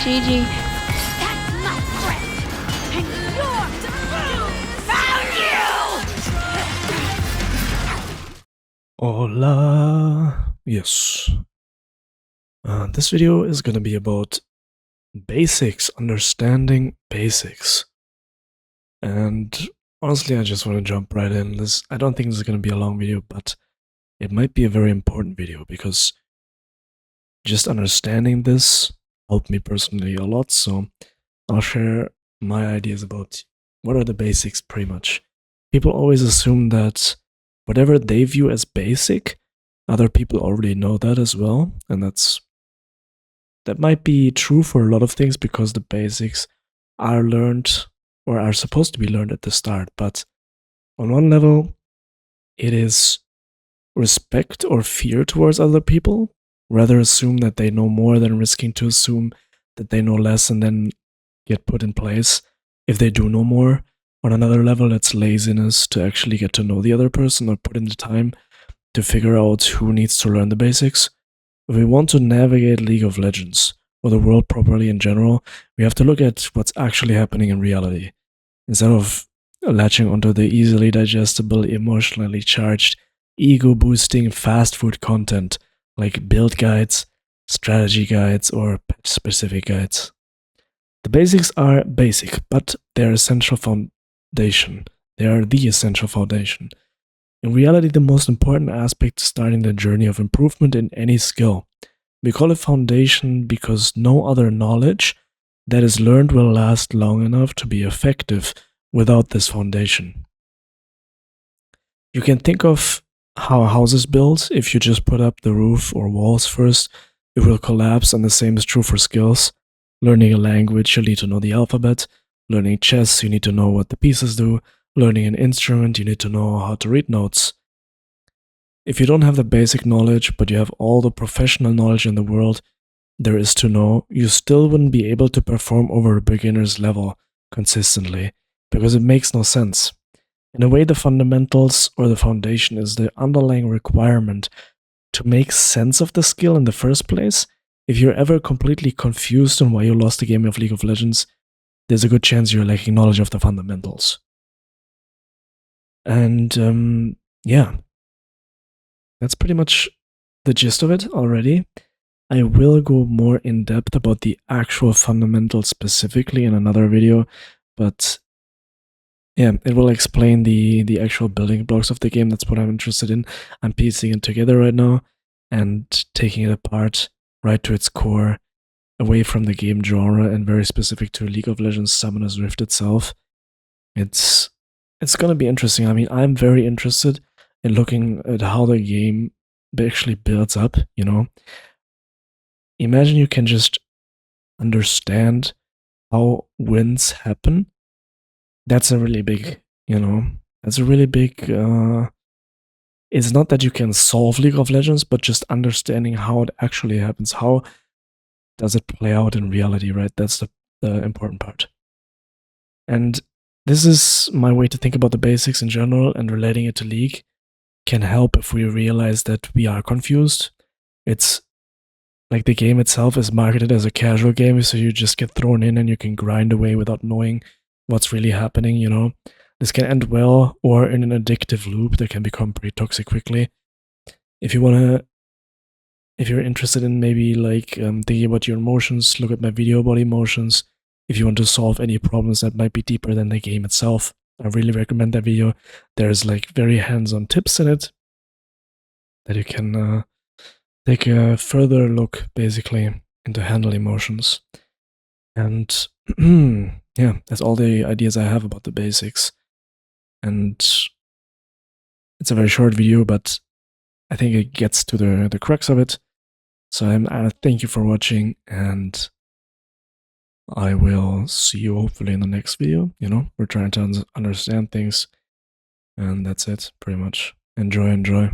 GG. That's my friend! And you're found you! Hola! Yes. This video is gonna be about basics, understanding basics. And honestly, I just want to jump right in. I don't think this is gonna be a long video, but it might be a very important video because just understanding this helped me personally a lot. So I'll share my ideas about what are the basics pretty much. People always assume that whatever they view as basic, other people already know that as well, and that might be true for a lot of things because the basics are learned or are supposed to be learned at the start. But on one level, it is respect or fear towards other people. Rather assume that they know more than risking to assume that they know less and then get put in place if they do know more. On another level, it's laziness to actually get to know the other person or put in the time to figure out who needs to learn the basics. If we want to navigate League of Legends or the world properly in general, we have to look at what's actually happening in reality. Instead of latching onto the easily digestible, emotionally charged, ego-boosting fast food content like build guides, strategy guides, or patch-specific guides. The basics are basic, but they're essential foundation. They are the essential foundation. In reality, the most important aspect is starting the journey of improvement in any skill. We call it foundation because no other knowledge that is learned will last long enough to be effective without this foundation. You can think of how a house is built. If you just put up the roof or walls first, it will collapse, and the same is true for skills. Learning a language, you need to know the alphabet. Learning chess, you need to know what the pieces do. Learning an instrument, you need to know how to read notes. If you don't have the basic knowledge, but you have all the professional knowledge in the world there is to know, you still wouldn't be able to perform over a beginner's level consistently, because it makes no sense. In a way, the fundamentals or the foundation is the underlying requirement to make sense of the skill in the first place. If you're ever completely confused on why you lost a game of League of Legends, there's a good chance you're lacking knowledge of the fundamentals. And yeah, that's pretty much the gist of it already. I will go more in depth about the actual fundamentals specifically in another video, but yeah, it will explain the actual building blocks of the game. That's what I'm interested in. I'm piecing it together right now and taking it apart right to its core, away from the game genre and very specific to League of Legends Summoner's Rift itself. It's gonna be interesting. I mean, I'm very interested in looking at how the game actually builds up, you know? Imagine you can just understand how wins happen. That's a really big, that's a really big, it's not that you can solve League of Legends, but just understanding how it actually happens. How does it play out in reality, right? That's the important part. And this is my way to think about the basics in general, and relating it to League can help if we realize that we are confused. It's like the game itself is marketed as a casual game, so you just get thrown in and you can grind away without knowing what's really happening, you know? This can end well or in an addictive loop that can become pretty toxic quickly. If you're interested in maybe like thinking about your emotions, look at my video about emotions. If you want to solve any problems that might be deeper than the game itself, I really recommend that video. There's like very hands-on tips in it that you can take a further look basically into handle emotions. And yeah, that's all the ideas I have about the basics. And it's a very short video, but I think it gets to the crux of it. So I thank you for watching, and I will see you hopefully in the next video. We're trying to understand things, and that's it pretty much. Enjoy.